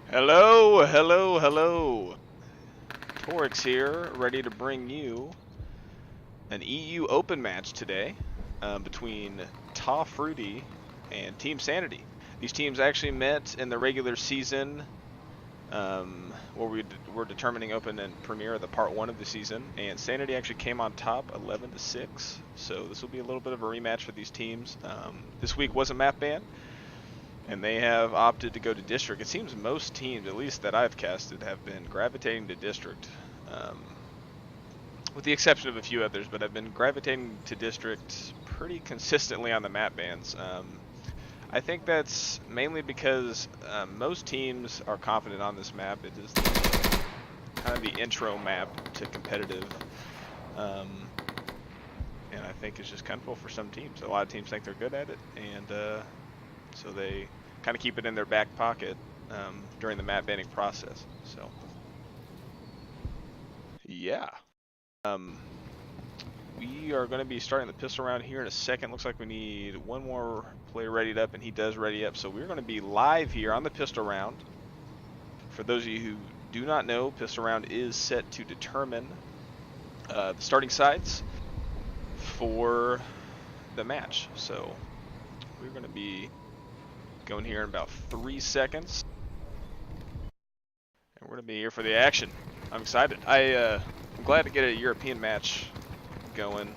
Hello, hello, hello. Torix here, ready to bring you an EU Open match today between TAW Fruity and Team Sanity. These teams actually met in the regular season where we were determining Open and Premier of the Part 1 of the season, and Sanity actually came on top 11-6, so this will be a little bit of a rematch for these teams. This week was a map ban, and they have opted to go to District. It seems most teams, at least that I've casted, have been gravitating to District, with the exception of a few others, but I've been gravitating to District pretty consistently on the map bans. I think that's mainly because most teams are confident on this map. It is kind of the intro map to competitive, and I think it's just comfortable for some teams. A lot of teams think they're good at it, and so they kind of keep it in their back pocket during the map banning process. So, yeah. We are going to be starting the pistol round here in a second. Looks like we need one more player readied up, and he does ready up. So we're going to be live here on the pistol round. For those of you who do not know, pistol round is set to determine the starting sides for the match. So we're going to be going here in about 3 seconds, and we're going to be here for the action. I'm excited. I'm glad to get a European match going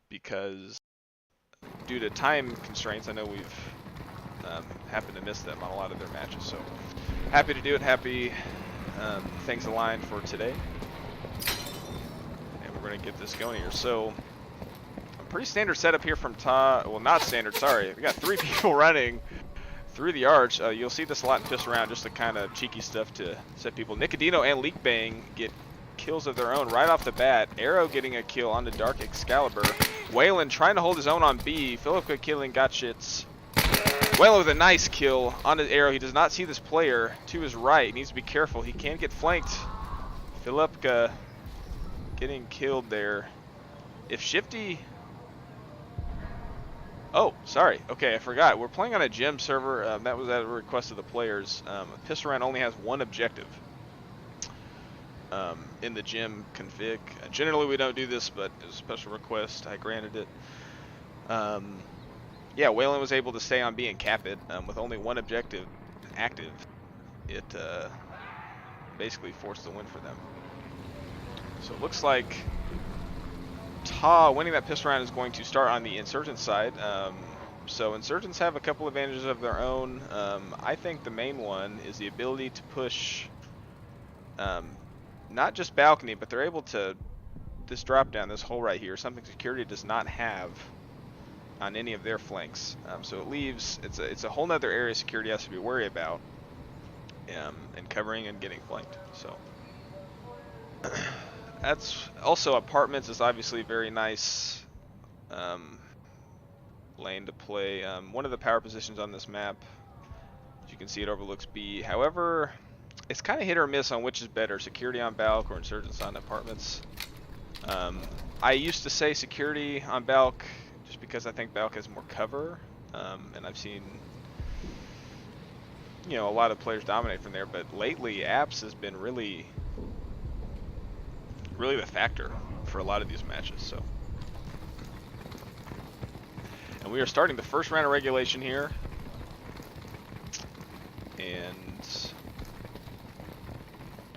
because due to time constraints, I know we've happened to miss them on a lot of their matches. So happy to do it. Happy things aligned for today, and we're going to get this going here. So a pretty standard setup here from TAW. Well, not standard. Sorry, we got 3 people running through the arch. You'll see this a lot in pistol round, just the kind of cheeky stuff to set people. Nicodino and Leak Bang get kills of their own right off the bat. Arrow getting a kill on the Dark Excalibur. Waylon trying to hold his own on B. Philipka killing Gotchits. Waylon with a nice kill on the Arrow. He does not see this player to his right. He needs to be careful. He can get flanked. Philipka getting killed there. If Shifty... Oh, sorry. Okay, I forgot. We're playing on a gym server. That was at a request of the players. Pistol round only has one objective in the gym config. Generally we don't do this, but it was a special request. I granted it. Yeah, Waylon was able to stay on B and cap it with only one objective active. It basically forced the win for them. So it looks like TAW winning that pistol round is going to start on the Insurgent side. So Insurgents have a couple advantages of their own. I think the main one is the ability to push not just balcony, but they're able to this drop down, this hole right here, something security does not have on any of their flanks. So it leaves, it's a whole nother area security has to be worried about, and covering and getting flanked. So that's also apartments is obviously very nice lane to play. One of the power positions on this map, as you can see, it overlooks B. However, it's kind of hit or miss on which is better, security on Balk or Insurgents on apartments. I used to say security on Balk just because I think Balk has more cover, and I've seen, you know, a lot of players dominate from there, but lately apps has been really the factor for a lot of these matches. So, and we are starting the first round of regulation here, and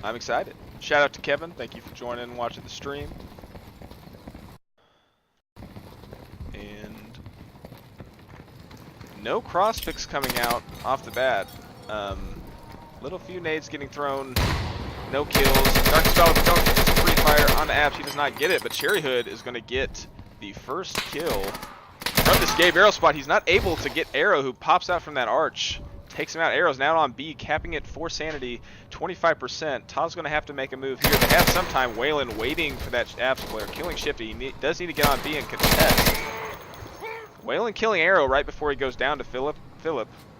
I'm excited. Shout out to Kevin. Thank you for joining and watching the stream. And no cross fix coming out off the bat. Little few nades getting thrown. No kills. Dark Excalibur going to get free fire on the apps. He does not get it, but Cherry Hood is going to get the first kill from this Gabe Arrow spot. He's not able to get Arrow, who pops out from that arch. Takes him out. Arrow's now on B, capping it for Sanity, 25%. TAW's going to have to make a move here. They have some time. Waylon waiting for that apps player, killing Shifty. He does need to get on B and contest. Waylon killing Arrow right before he goes down to Philip.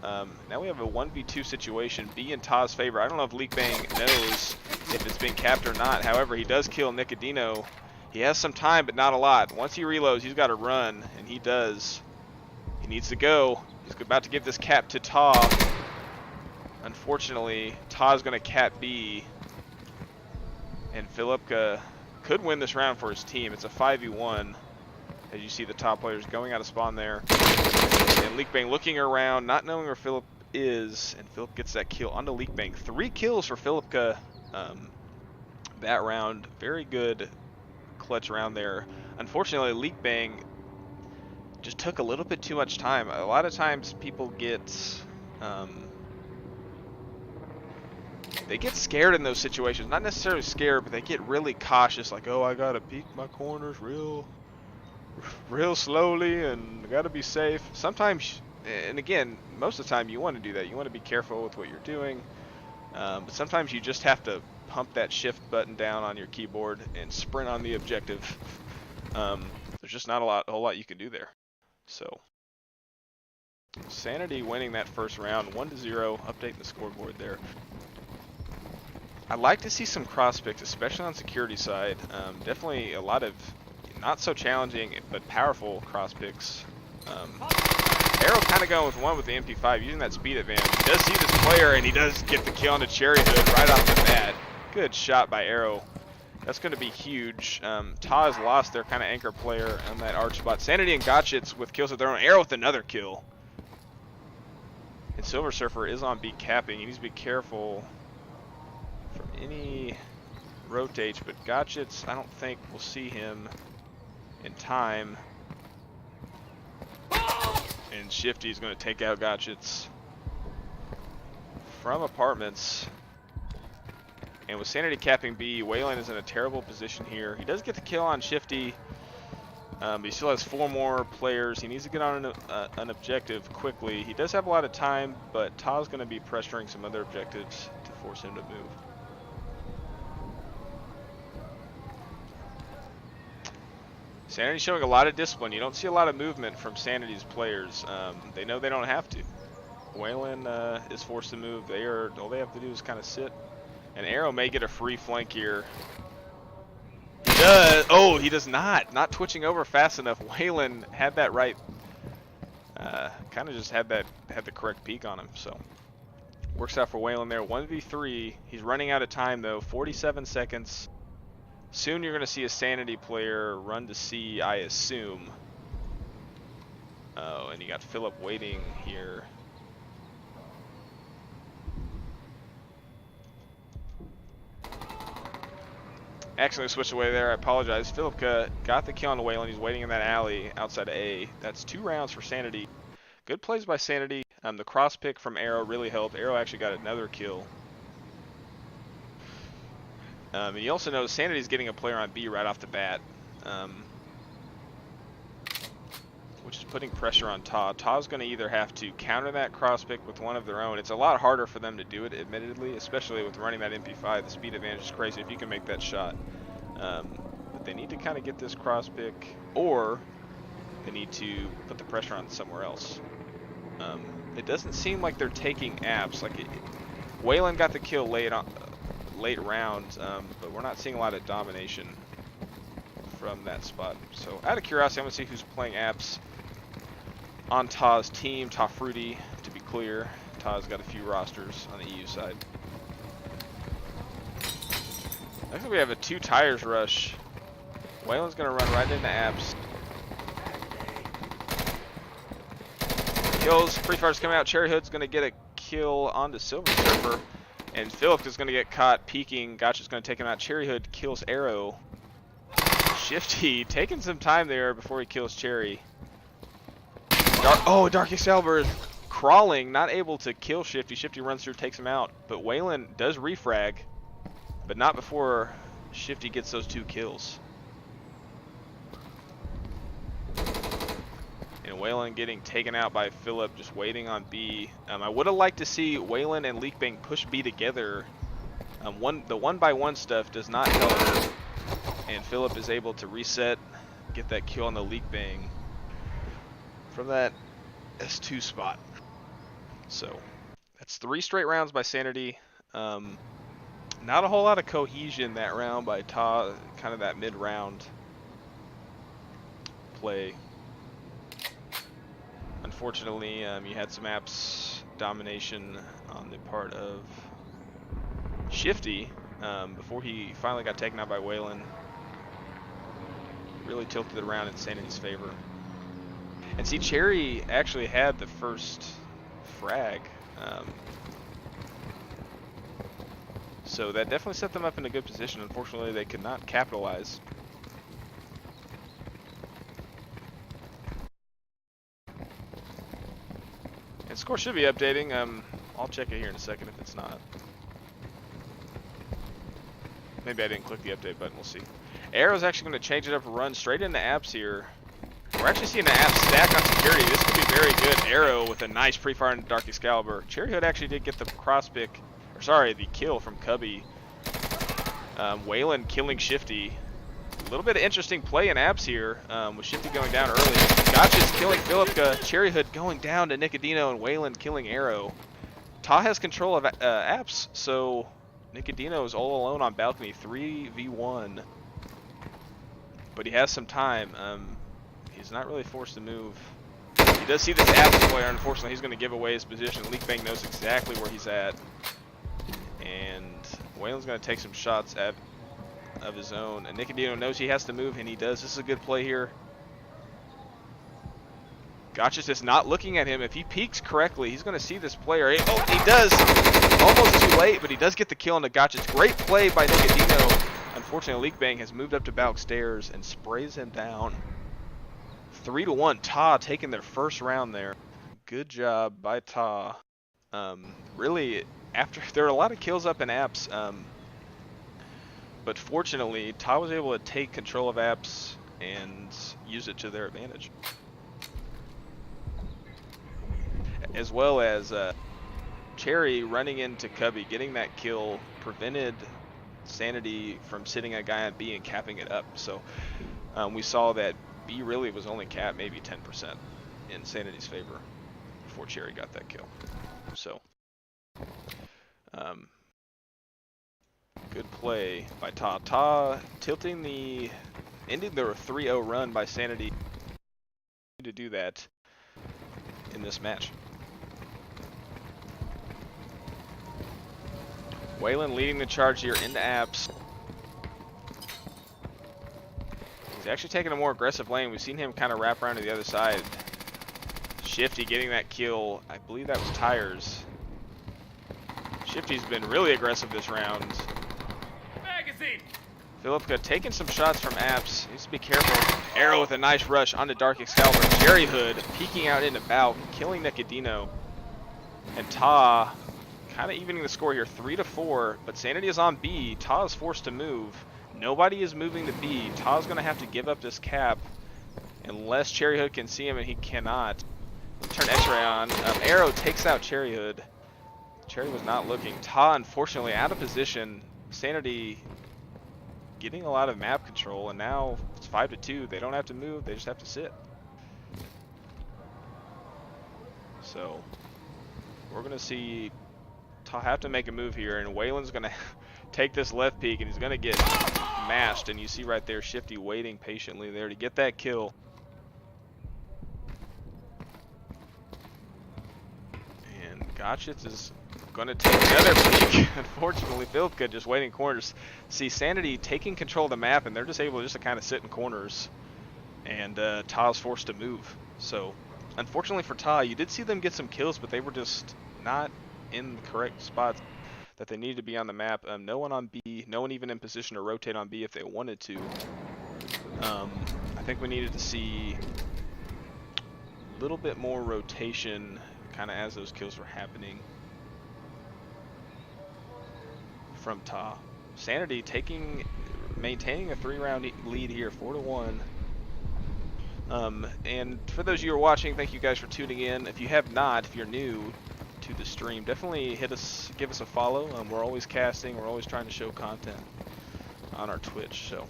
Now we have a 1v2 situation. B in TAW's favor. I don't know if Leak Bang knows if it's been capped or not. However, he does kill Nicodino. He has some time, but not a lot. Once he reloads, he's got to run, and he does. He needs to go. He's about to give this cap to TAW. Unfortunately, TAW's going to cap B, and Philipka could win this round for his team. It's a 5v1, as you see the top players going out of spawn there. And Leakbang looking around, not knowing where Philip is, and Philip gets that kill onto Leakbang. 3 kills for Philipka that round. Very good clutch round there. Unfortunately, Leakbang just took a little bit too much time. A lot of times people get they get scared in those situations. Not necessarily scared, but they get really cautious, like, oh, I gotta peek my corners real slowly and I gotta be safe. Sometimes, and again, most of the time you want to do that. You want to be careful with what you're doing, but sometimes you just have to pump that shift button down on your keyboard and sprint on the objective. There's just not a whole lot you can do there. So Sanity winning that first round, 1-0, updating the scoreboard there. I'd like to see some cross picks, especially on security side. Definitely a lot of not so challenging but powerful cross picks. Arrow kind of going with one with the MP5, using that speed advantage. He does see this player, and he does get the kill on the Cherry Hood right off the bat. Good shot by Arrow. That's going to be huge. TAW has lost their kind of anchor player on that arch spot. Sanity and Gotchitz with kills of their own. Arrow with another kill. And Silver Surfer is on B capping. He needs to be careful from any rotates, but Gotchitz, I don't think we'll see him in time. And Shifty is going to take out Gotchitz from apartments. And with Sanity capping B, Wayland is in a terrible position here. He does get the kill on Shifty, but he still has 4 more players. He needs to get on an objective quickly. He does have a lot of time, but TAW's going to be pressuring some other objectives to force him to move. Sanity showing a lot of discipline. You don't see a lot of movement from Sanity's players. They know they don't have to. Wayland is forced to move. All they have to do is kind of sit. And Arrow may get a free flank here. He does. Oh, he does not. Not twitching over fast enough. Wayland had that right. Kind of just had the correct peek on him. So works out for Wayland there. 1v3. He's running out of time though. 47 seconds. Soon you're going to see a Sanity player run to C, I assume. Oh, and you got Philip waiting here. Accidentally switched away there. I apologize. Philip got the kill on the Wayland. He's waiting in that alley outside of A. That's 2 rounds for Sanity. Good plays by Sanity. The cross pick from Arrow really helped. Arrow actually got another kill. And you also know Sanity's getting a player on B right off the bat, which is putting pressure on TAW. TAW's going to either have to counter that cross pick with one of their own. It's a lot harder for them to do it, admittedly, especially with running that MP5. The speed advantage is crazy if you can make that shot. But they need to kind of get this cross pick, or they need to put the pressure on somewhere else. It doesn't seem like they're taking apps. Wayland got the kill late round, but we're not seeing a lot of domination from that spot. So out of curiosity, I'm going to see who's playing apps on TAW's team. TAW Fruity, to be clear. TAW's got a few rosters on the EU side. I think we have a 2 tires rush. Wayland's going to run right into apps. Kills. Free fire's coming out. Cherry Hood's going to get a kill onto Silver Surfer. And Philip is going to get caught peeking. Gotcha's going to take him out. Cherry Hood kills Arrow. Shifty taking some time there before he kills Cherry. Dark Excalibur is crawling, not able to kill Shifty. Shifty runs through, takes him out. But Wayland does refrag, but not before Shifty gets those 2 kills. And Wayland getting taken out by Philip, just waiting on B. I would have liked to see Wayland and Leakbang push B together. The 1x1 stuff does not help. And Philip is able to reset, get that kill on the Leakbang from that S2 spot. So that's 3 straight rounds by Sanity. Not a whole lot of cohesion that round by TAW, kind of that mid-round play. Unfortunately, you had some apps domination on the part of Shifty before he finally got taken out by Whalen. Really tilted it around in Sanity's favor. And see, Cherry actually had the first frag. So that definitely set them up in a good position. Unfortunately, they could not capitalize. And score should be updating. I'll check it here in a second if it's not. Maybe I didn't click the update button. We'll see. Arrow's actually going to change it up and run straight into apps here. We're actually seeing the apps stack on security. This could be very good. Arrow with a nice pre-fire into Dark Excalibur. Cherry Hood actually did get the cross-pick, or sorry, the kill from Cubby. Whalen killing Shifty. A little bit of interesting play in apps here with Shifty going down early. Gotcha's killing Philipka. Cherry Hood going down to Nicodino and Whalen killing Arrow. TAW has control of apps, so Nicodino is all alone on balcony, 3v1. But he has some time. He's not really forced to move. He does see this apps player. Unfortunately, he's going to give away his position. Leakbang knows exactly where he's at. And Whalen's going to take some shots of his own. And Nicodino knows he has to move, and he does. This is a good play here. Gotcha's just not looking at him. If he peeks correctly, he's going to see this player. Oh, he does. Almost too late, but he does get the kill on the Gotcha's. Great play by Nicodino. Unfortunately, Leakbang has moved up to Balk stairs and sprays him down. 3-1. TAW taking their first round there. Good job by TAW. Really, after there are a lot of kills up in apps, but fortunately, TAW was able to take control of apps and use it to their advantage. As well as Cherry running into Cubby, getting that kill, prevented Sanity from sitting a guy on B and capping it up. So we saw that B really was only capped maybe 10% in Sanity's favor before Cherry got that kill. So good play by TAW. TAW tilting ending the 3-0 run by Sanity to do that in this match. Whalen leading the charge here into apps. He's actually taking a more aggressive lane. We've seen him kind of wrap around to the other side. Shifty getting that kill. I believe that was Tires. Shifty's been really aggressive this round. Magazine. Philipka taking some shots from apps. Needs to be careful. Arrow with a nice rush onto Dark Excalibur. Cherry Hood peeking out into Balk, killing Nicodino. And TAW kind of evening the score here, 3-4. But Sanity is on B. TAW is forced to move. Nobody is moving to B. TAW's going to have to give up this cap unless Cherry Hood can see him, and he cannot. Turn X-ray on. Arrow takes out Cherry Hood. Cherry was not looking. TAW, unfortunately, out of position. Sanity getting a lot of map control, and now it's 5-2. They don't have to move. They just have to sit. So we're going to see TAW have to make a move here, and Whalen's going to take this left peek, and he's going to get mashed. And you see right there Shifty waiting patiently there to get that kill. And Gotchitz is going to take another peek. Unfortunately, Philipka just waiting corners. See Sanity taking control of the map, and they're just able to kind of sit in corners. And TAW's forced to move. So unfortunately for TAW, you did see them get some kills, but they were just not in the correct spots that they needed to be on the map. No one on B, no one even in position to rotate on B if they wanted to. I think we needed to see a little bit more rotation kind of as those kills were happening from TAW. Sanity maintaining a 3-round lead here, 4-1. And for those of you who are watching, thank you guys for tuning in. If you have not, if you're new to the stream, definitely give us a follow. We're always casting, we're always trying to show content on our Twitch, so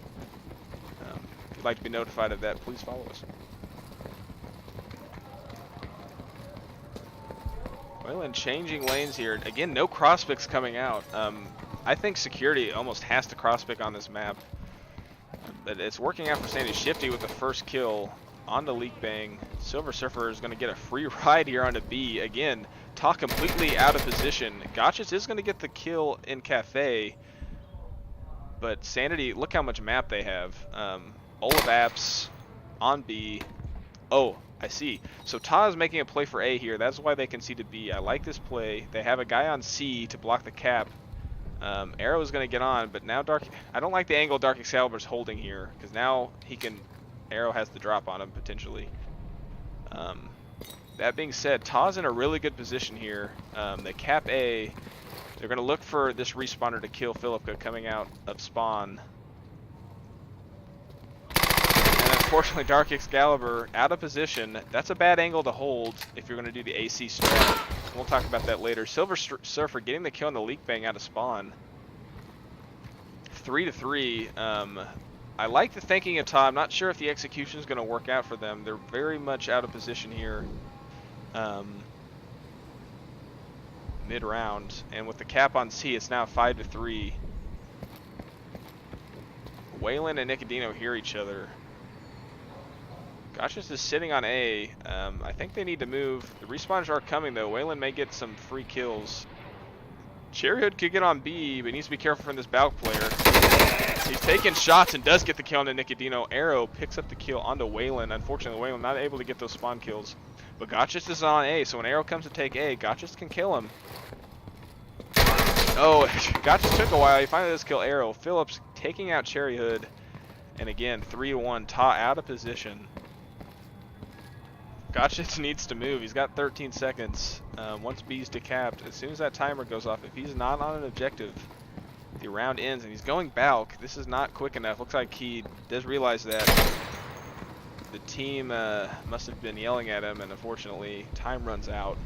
if you'd like to be notified of that, please follow us. Well, and changing lanes here. Again, no cross-picks coming out. I think security almost has to cross-pick on this map, but it's working out for Sandy. Shifty with the first kill. On the Leak Bang. Silver Surfer is going to get a free ride here on a B. Again, TAW completely out of position. Gotchis is going to get the kill in Cafe. But Sanity, look how much map they have. Olav on B. Oh, I see. So TAW is making a play for A here. That's why they conceded B. I like this play. They have a guy on C to block the cap. Arrow is going to get on, but now I don't like the angle Dark Excalibur's holding here, because now Arrow has the drop on him, potentially. That being said, TAW's in a really good position here. They cap A. They're going to look for this respawner to kill Philipka coming out of spawn. And unfortunately, Dark Excalibur out of position. That's a bad angle to hold if you're going to do the AC strat. We'll talk about that later. Silver Surfer getting the kill on the Leak Bang out of spawn. 3-3. I like the thinking of TAW. I'm not sure if the execution is going to work out for them. They're very much out of position here. Mid-round, and with the cap on C, it's now 5-3. Waylon and Nicodino hear each other. Gotchis is sitting on A. I think they need to move. The respawners are coming though. Waylon may get some free kills. Cherryhood could get on B, but he needs to be careful from this Balk player. He's taking shots and does get the kill on the Nicodino. Arrow picks up the kill onto Waylon. Unfortunately, Waylon not able to get those spawn kills. But Gotchis is on A, so when Arrow comes to take A, Gotchis can kill him. Oh, Gotchis took a while. He finally does kill Arrow. Phillips taking out Cherryhood. And again, 3-1. TAW out of position. Gotchis needs to move. He's got 13 seconds. Once B's decapped, as soon as that timer goes off, if he's not on an objective, the round ends, and he's going Balk. This is not quick enough. Looks like he does realize that. The team must have been yelling at him, and unfortunately, time runs out.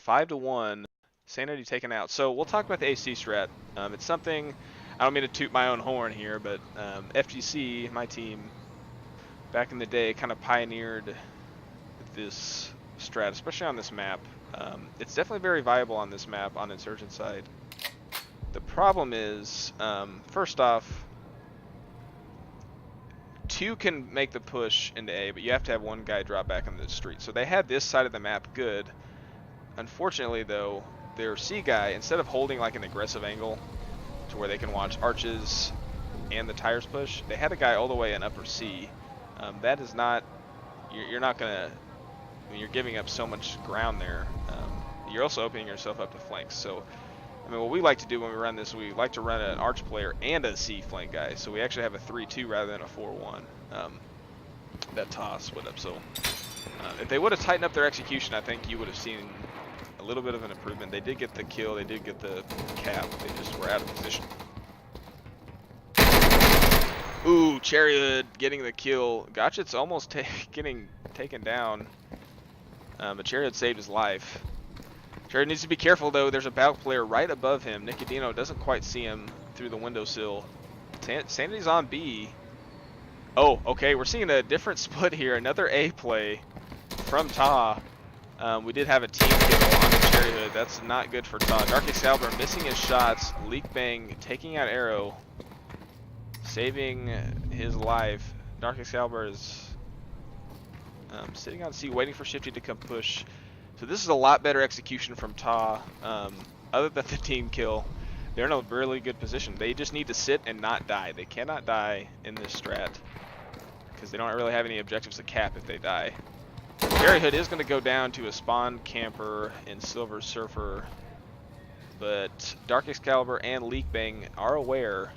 5-1. Sanity taken out. So we'll talk about the AC strat. It's something, I don't mean to toot my own horn here, but FGC, my team, back in the day, kind of pioneered this strat, especially on this map. It's definitely very viable on this map on Insurgent side. The problem is, first off, 2 can make the push into A, but you have to have 1 guy drop back on the street. So they had this side of the map good. Unfortunately, though, their C guy, instead of holding like an aggressive angle to where they can watch arches and the tires push, they had a guy all the way in upper C. That is not, you're not going to, I mean, you're giving up so much ground there. You're also opening yourself up to flanks. So, I mean, what we like to do when we run this, we like to run an arch player and a C flank guy. So we actually have a 3-2 rather than a 4-1. That TAW split up. So if they would have tightened up their execution, I think you would have seen a little bit of an improvement. They did get the kill. They did get the cap. They just were out of position. Ooh, Cherryhood getting the kill. Gotchit's almost getting taken down. But Cherryhood saved his life. Cherryhood needs to be careful though. There's a Balk player right above him. Nicodino doesn't quite see him through the windowsill. Sanity's on B. Oh, okay. We're seeing a different split here. Another A play from TAW. We did have a team kill on the Cherryhood. That's not good for TAW. Dark Excalibur missing his shots. Leak Bang taking out Arrow. Saving his life. Dark Excalibur is sitting on C, waiting for Shifty to come push. So this is a lot better execution from TAW. Other than the team kill, they're in a really good position. They just need to sit and not die. They cannot die in this strat because they don't really have any objectives to cap if they die. Cherryhood is going to go down to a spawn camper in Silver Surfer, but Dark Excalibur and Leak Bang are aware.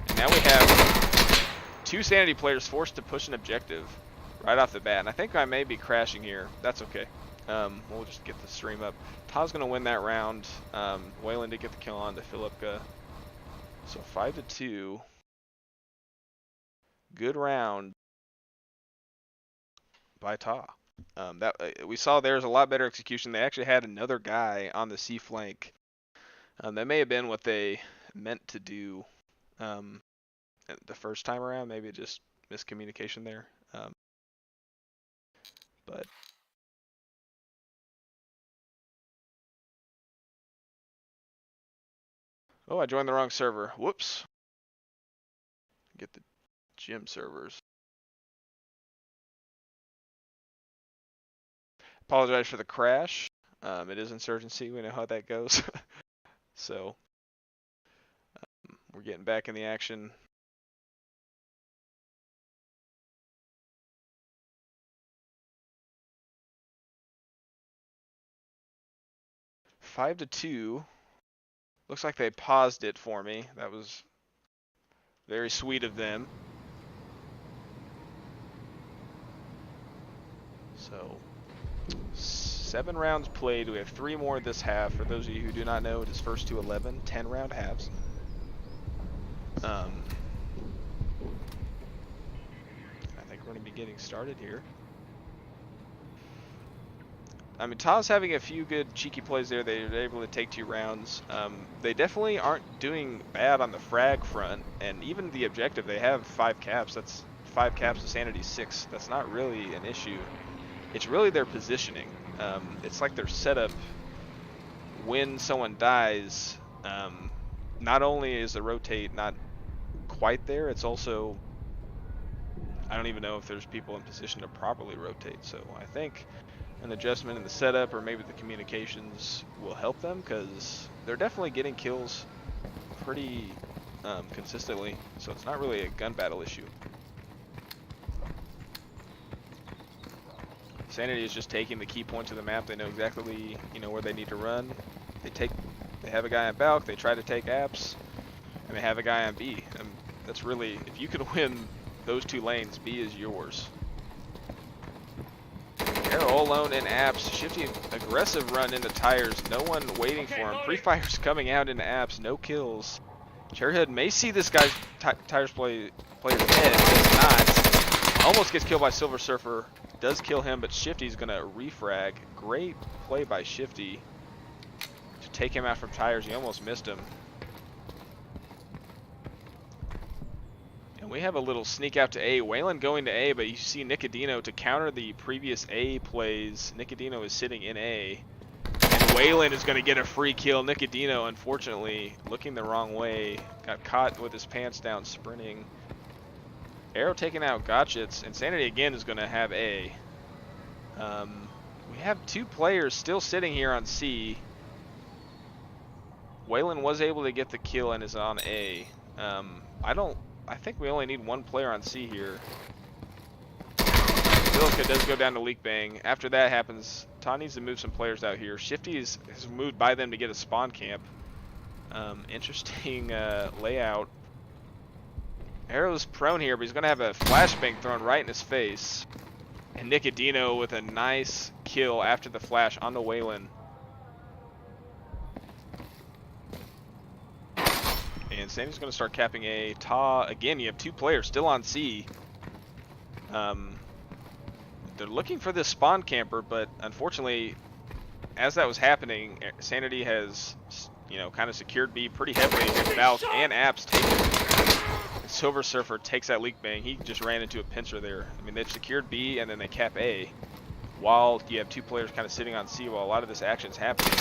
And now we have 2 Sanity players forced to push an objective right off the bat. And I think I may be crashing here. That's okay. We'll just get the stream up. TAW's going to win that round. Waylon did get the kill on to Philipka. So 5-2. Good round by TAW. We saw there's a lot better execution. They actually had another guy on the C flank. That may have been what they meant to do the first time around. Maybe just miscommunication there. But oh, I joined the wrong server. Whoops. Get the gym servers. Apologize for the crash. It is Insurgency. We know how that goes. So we're getting back in the action. Five to 2. Looks like they paused it for me. That was very sweet of them. So 7 rounds played. We have 3 more this half. For those of you who do not know, it is first to 11, 10-round halves. I think we're going to be getting started here. I mean, TAW's having a few good cheeky plays there. They're able to take 2 rounds. They definitely aren't doing bad on the frag front, and even the objective, they have 5 caps. That's 5 caps to Sanity 6. That's not really an issue. It's really their positioning. It's like their setup when someone dies. Not only is the rotate not quite there, it's also, I don't even know if there's people in position to properly rotate. So I think an adjustment in the setup or maybe the communications will help them, because they're definitely getting kills pretty consistently. So it's not really a gun battle issue. Sanity is just taking the key points of the map. They know exactly, where they need to run. They have a guy on Balk, they try to take apps, and they have a guy on B. And that's really, if you can win those 2 lanes, B is yours. Arrow all alone in apps. Shifty aggressive run into tires. No one waiting for him. Pre-fire's coming out into apps. No kills. Cherryhood may see this guy's tires player's head. Does not. Almost gets killed by Silver Surfer. Does kill him, but Shifty's going to refrag. Great play by Shifty to take him out from tires. He almost missed him. And we have a little sneak out to A. Wayland going to A, but you see Nicodino to counter the previous A plays. Nicodino is sitting in A. And Wayland is going to get a free kill. Nicodino, unfortunately, looking the wrong way. Got caught with his pants down sprinting. Arrow taking out Gotchits, and Sanity again is going to have A. We have 2 players still sitting here on C. Wayland was able to get the kill and is on A. I think we only need 1 player on C here. Zilica does go down to Leak Bang. After that happens, TAW needs to move some players out here. Shifty has moved by them to get a spawn camp. Interesting layout. Arrow's prone here, but he's going to have a flashbang thrown right in his face. And Nicodino with a nice kill after the flash on the Wayland. And Sandy's going to start capping A. TAW, again, you have 2 players still on C. They're looking for this spawn camper, but unfortunately, as that was happening, Sanity has, kind of secured B pretty heavily. Valk and Apps take it. Silver Surfer takes that Leak Bang. He just ran into a pincer there. I mean, they've secured B and then they cap A, while you have 2 players kind of sitting on C while a lot of this action's happening.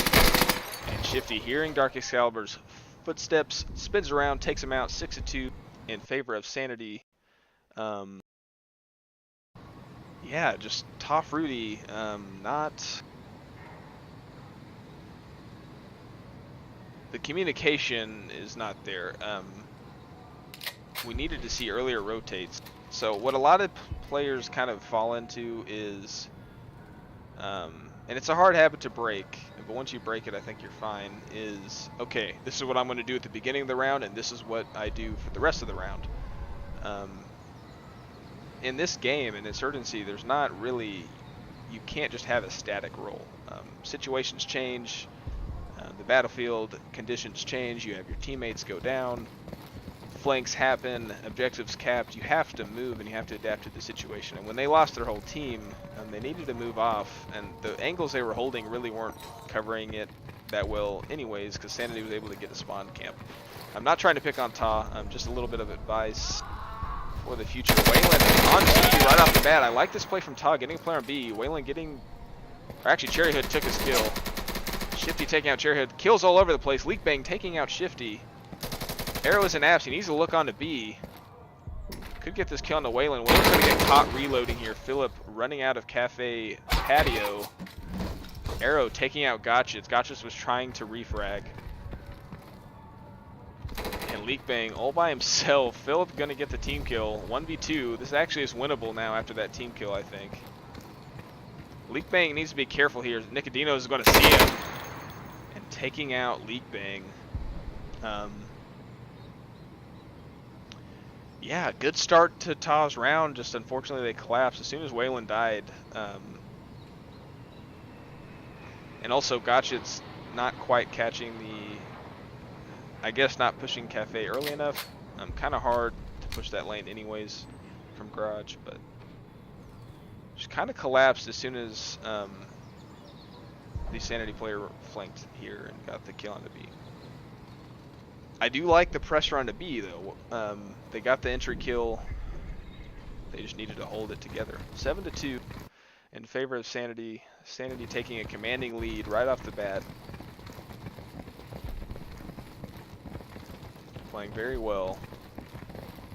And Shifty, hearing Dark Excalibur's footsteps, spins around, takes him out. 6-2 in favor of Sanity. Yeah, just TAW Fruity, the communication is not there. We needed to see earlier rotates. So what a lot of players kind of fall into is, and it's a hard habit to break, but once you break it, I think you're fine, is, okay, this is what I'm going to do at the beginning of the round, and this is what I do for the rest of the round. In this game, in Insurgency, there's not really, you can't just have a static role. Situations change, the battlefield conditions change, you have your teammates go down, flanks happen, objectives capped. You have to move and you have to adapt to the situation. And when they lost their whole team, they needed to move off, and the angles they were holding really weren't covering it that well anyways, because Sanity was able to get a spawn camp. I'm not trying to pick on TAW, just a little bit of advice for the future. Wayland on B right off the bat. I like this play from TAW, getting a player on B. Wayland getting, or actually Cherryhood took his kill. Shifty taking out Cherryhood. Kills all over the place. Leak Bang taking out Shifty. Arrow is in apps. He needs to look on to B. Could get this kill on the Wayland. Wayland's going to get caught reloading here. Philip running out of Cafe Patio. Arrow taking out Gotchits. Gotchits was trying to refrag. And Leak Bang all by himself. Philip going to get the team kill. 1v2. This actually is winnable now after that team kill, I think. Leak Bang needs to be careful here. Nicodino is going to see him. And taking out Leak Bang. Yeah, good start to TAW's round. Just unfortunately they collapsed as soon as Wayland died. And also Gotchit's not quite catching the, I guess not pushing Cafe early enough. Kind of hard to push that lane anyways from Garage, but just kind of collapsed as soon as the Sanity player flanked here and got the kill on the B. I do like the pressure on the B though. They got the entry kill. They just needed to hold it together. 7-2 in favor of Sanity. Sanity taking a commanding lead right off the bat. Playing very well.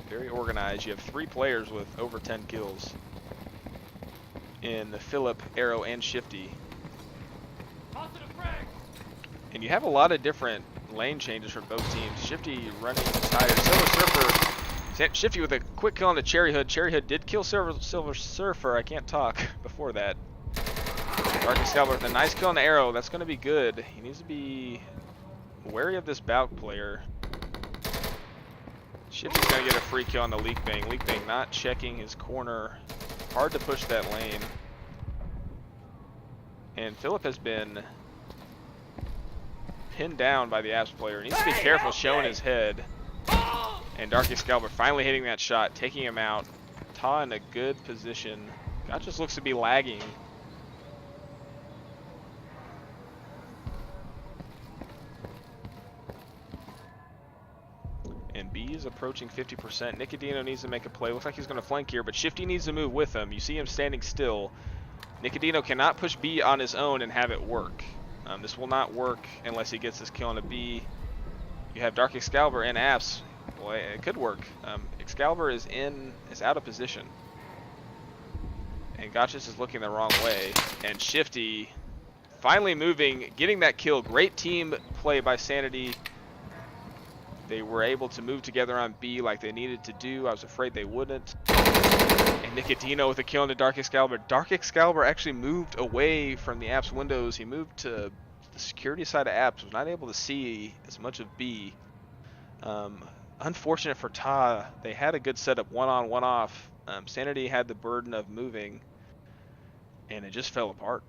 Very organized. You have 3 players with over 10 kills in Philip, Arrow, and Shifty. And you have a lot of different lane changes for both teams. Shifty running tired. Silver Surfer. Shifty with a quick kill on the Cherry Hood. Cherry Hood did kill Silver Surfer. I can't talk before that. Dark Excalibur with a nice kill on the Arrow. That's going to be good. He needs to be wary of this Balk player. Shifty's going to get a free kill on the Leak Bang. Leak Bang not checking his corner. Hard to push that lane. And Philip has been pinned down by the Apps player. Needs to be careful showing his head. And Dark Excalibur finally hitting that shot, taking him out. TAW in a good position. Gotchis looks to be lagging. And B is approaching 50%. Nicodino needs to make a play. Looks like he's going to flank here, but Shifty needs to move with him. You see him standing still. Nicodino cannot push B on his own and have it work. This will not work unless he gets this kill on a B. You have Dark Excalibur and Apps. Boy, it could work. Excalibur is out of position. And Gotchis is looking the wrong way. And Shifty finally moving, getting that kill. Great team play by Sanity. They were able to move together on B like they needed to do. I was afraid they wouldn't. And Nicodino with a kill into Dark Excalibur. Dark Excalibur actually moved away from the Apps windows. He moved to the security side of Apps. Was not able to see as much of B. Unfortunate for TAW. They had a good setup, one on, one off. Sanity had the burden of moving, and it just fell apart.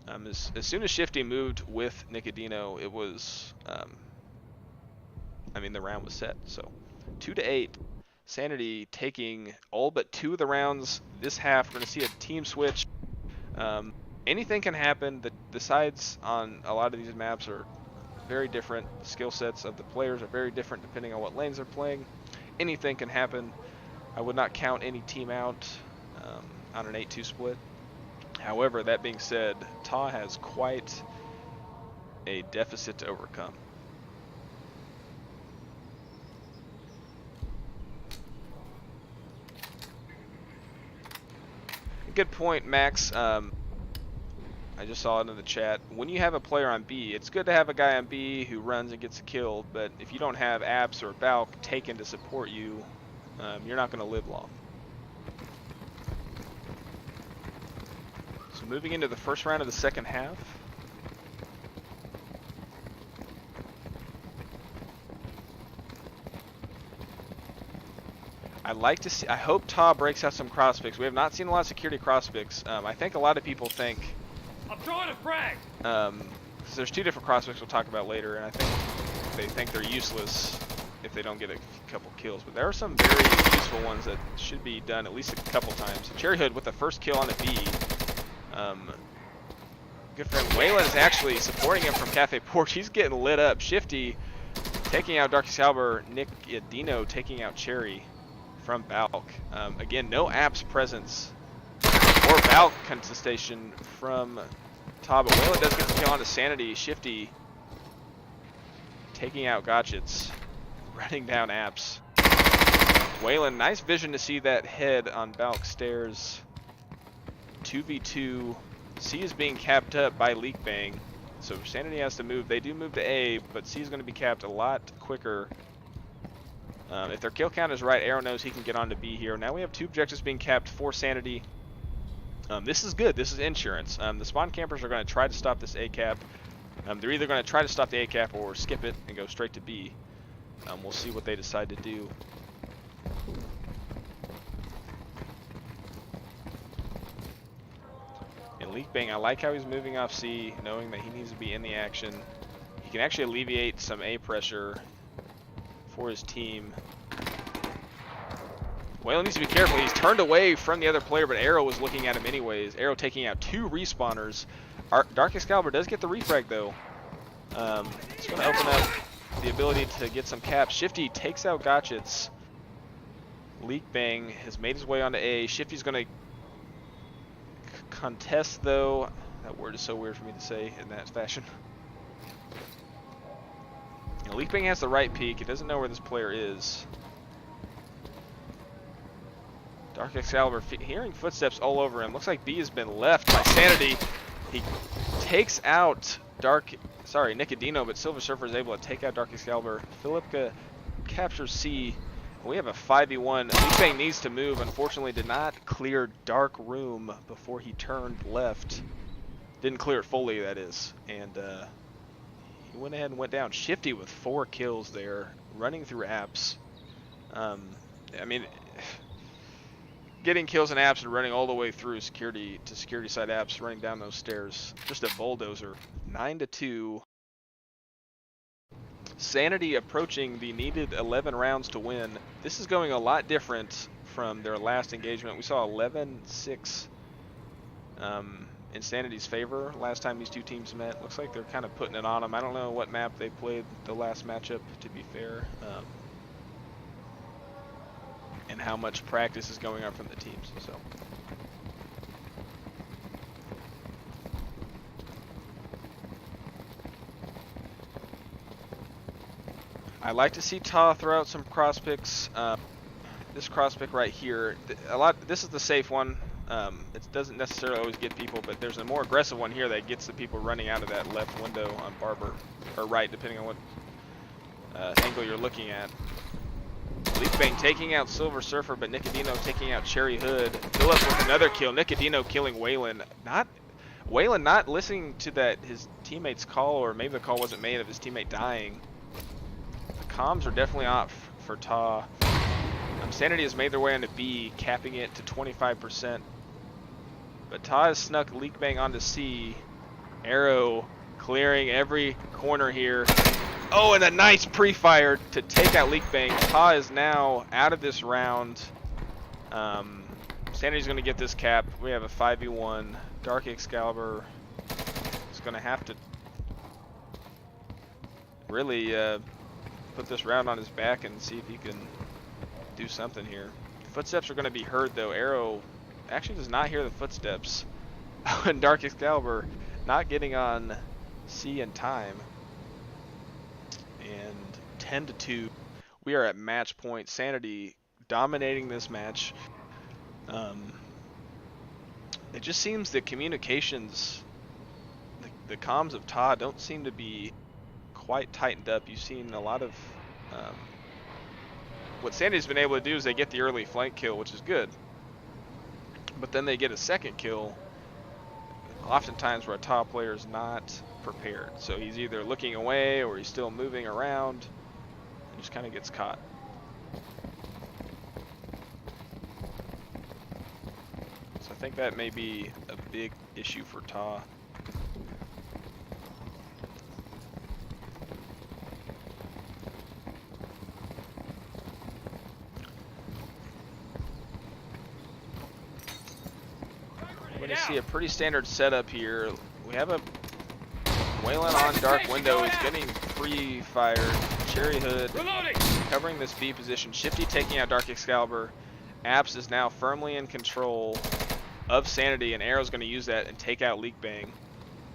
As soon as Shifty moved with Nicodino, it was, the round was set. So 2-8. Sanity taking all but 2 of the rounds this half. We're going to see a team switch. Anything can happen. The sides on a lot of these maps are very different. Skill sets of the players are very different depending on what lanes they're playing. Anything can happen. I would not count any team out on an 8-2 split. However, that being said, TAW has quite a deficit to overcome. Good point, Max. I just saw it in the chat. When you have a player on B, it's good to have a guy on B who runs and gets killed, but if you don't have Apps or Balk taken to support you, you're not going to live long. So moving into the first round of the second half. I hope TAW breaks out some cross-picks. We have not seen a lot of security cross-picks. I think a lot of people think... I'm trying to frag! Because there's 2 different cross-picks we'll talk about later, and I think they think they're useless if they don't get a couple kills. But there are some very useful ones that should be done at least a couple times. Cherry Hood with the first kill on the B. Good friend Wayland is actually supporting him from Cafe Porch. He's getting lit up. Shifty taking out Dark Excalibur. Nicodino taking out Cherry from Balk. Again, no Apps presence or Balk contestation from TAW, but Wayland does get the kill onto Sanity. Shifty taking out Gotchits, running down Apps. Waylon, nice vision to see that head on Balk stairs. 2v2. C is being capped up by Leak Bang. So Sanity has to move. They do move to A, but C is going to be capped a lot quicker. If their kill count is right, Arrow knows he can get on to B here. Now we have 2 objectives being capped for Sanity. This is good. This is insurance. The spawn campers are going to try to stop this A cap. They're either going to try to stop the A cap or skip it and go straight to B. We'll see what they decide to do. And Leak Bang, I like how he's moving off C, knowing that he needs to be in the action. He can actually alleviate some A pressure for his team. Waylon needs to be careful. He's turned away from the other player, but Arrow was looking at him anyways. Arrow taking out 2 respawners. Dark Excalibur does get the refrag though. It's going to open up the ability to get some caps. Shifty takes out Gotchits. Leak Bang has made his way onto A. Shifty's going to contest though. That word is so weird for me to say in that fashion. Leak Bang has the right peek. He doesn't know where this player is. Dark Excalibur hearing footsteps all over him. Looks like B has been left by Sanity. He takes out Nicodino, but Silver Surfer is able to take out Dark Excalibur. Philipka captures C. We have a 5v1. Leak Bang needs to move. Unfortunately, did not clear Dark Room before he turned left. Didn't clear it fully, that is. And he went ahead and went down. Shifty with 4 kills there, running through apps. I mean, getting kills in apps and running all the way through security to security side apps, running down those stairs. Just a bulldozer. 9-2. Sanity approaching the needed 11 rounds to win. This is going a lot different from their last engagement. We saw 11-6 in Sanity's favor last time these two teams met. Looks like they're kind of putting it on them. I don't know what map they played the last matchup, to be fair, and how much practice is going on from the teams. So. I like to see TAW throw out some cross picks. This cross pick right here, this is the safe one. It doesn't necessarily always get people, but there's a more aggressive one here that gets the people running out of that left window on Barber, or right, depending on what angle you're looking at. Leak Bang taking out Silver Surfer, but Nicodino taking out Cherry Hood. Philip with another kill. Nicodino killing Waylon. Waylon not listening to his teammate's call, or maybe the call wasn't made of his teammate dying. Comms are definitely off for TAW. Sanity has made their way onto B, capping it to 25%. But TAW has snuck Leak Bang onto C. Arrow clearing every corner here. Oh, and a nice pre-fire to take out Leak Bang. TAW is now out of this round. Sanity's going to get this cap. We have a 5v1. Dark Excalibur is going to have to really put this round on his back and see if he can do something here. Footsteps are going to be heard though. Arrow actually does not hear the footsteps. And Dark Excalibur not getting on C in time. And 10-2. We are at match point. Sanity dominating this match. It just seems the communications, the comms of TAW don't seem to be quite tightened up. You've seen a lot of what Sanity's been able to do is they get the early flank kill, which is good, but then they get a second kill oftentimes where a TAW player is not prepared, so he's either looking away or he's still moving around and just kind of gets caught. So I think that may be a big issue for TAW. We're going to see a pretty standard setup here. We have a Waylon on Dark Window. He's getting free fired. Cherry Hood covering this B position. Shifty taking out Dark Excalibur. Apps is now firmly in control of Sanity, and Arrow's going to use that and take out Leak Bang.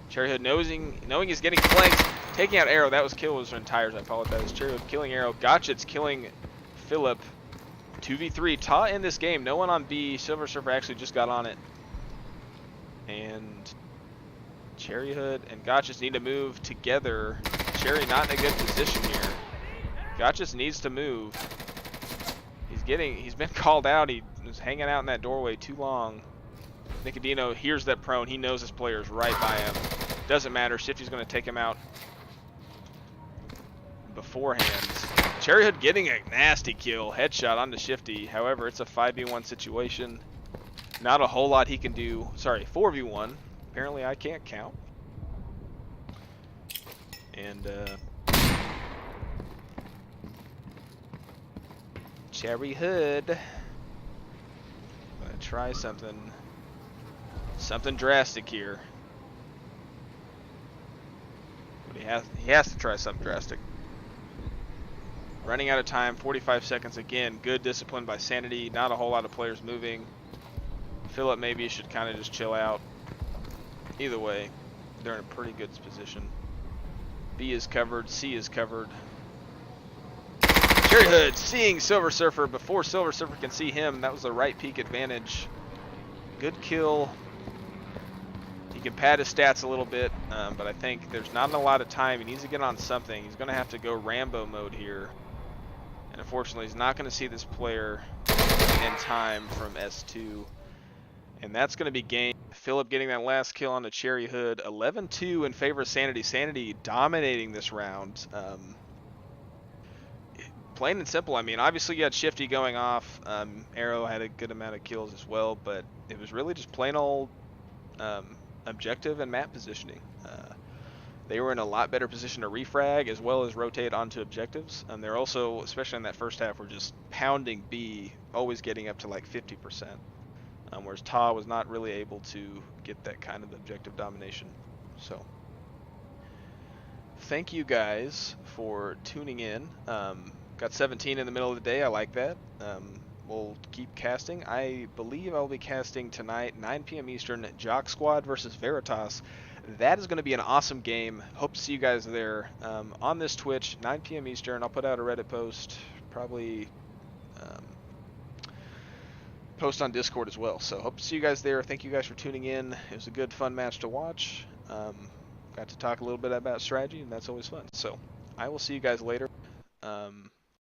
Cherry Hood knowing he's getting flanked, taking out Arrow. That was kill was from tires. I apologize. Cherry Hood killing Arrow. Gotchit's killing Philip. 2v3, TAW in this game. No one on B. Silver Surfer actually just got on it. And Cherry Hood and Gotchas need to move together. Cherry not in a good position here. Gotchas needs to move. He's been called out. He was hanging out in that doorway too long. Nicodino hears that prone. He knows his player is right by him. Doesn't matter. Shifty's going to take him out beforehand. Cherry Hood getting a nasty kill. Headshot onto Shifty. However, it's a 5v1 situation. Not a whole lot he can do. Sorry, 4v1. Apparently I can't count. And, Cherry Hood. Gonna try something drastic here. But he has to try something drastic. Running out of time, 45 seconds again. Good discipline by Sanity. Not a whole lot of players moving. Philip maybe should kind of just chill out. Either way, they're in a pretty good position. B is covered, C is covered. Cherry Hood seeing Silver Surfer before Silver Surfer can see him. That was the right peek advantage. Good kill. He can pad his stats a little bit, but I think there's not a lot of time. He needs to get on something. He's going to have to go Rambo mode here. And unfortunately, he's not going to see this player in time from S2. And that's going to be game. Philip getting that last kill on the Cherry Hood. 11-2 in favor of Sanity. Sanity dominating this round. Plain and simple. I mean, obviously you had Shifty going off. Arrow had a good amount of kills as well, but it was really just plain old objective and map positioning. They were in a lot better position to refrag as well as rotate onto objectives. And they're also, especially in that first half, were just pounding B, always getting up to like 50%. Whereas TAW was not really able to get that kind of objective domination. So, thank you guys for tuning in. Got 17 in the middle of the day. I like that. We'll keep casting. I believe I'll be casting tonight, 9 p.m. Eastern, Jock Squad versus Veritas. That is going to be an awesome game. Hope to see you guys there on this Twitch, 9 p.m. Eastern. I'll put out a Reddit post, probably post on Discord as well. So hope to see you guys there. Thank you guys for tuning in. It was a good, fun match to watch. Got to talk a little bit about strategy, and that's always fun. So I will see you guys later.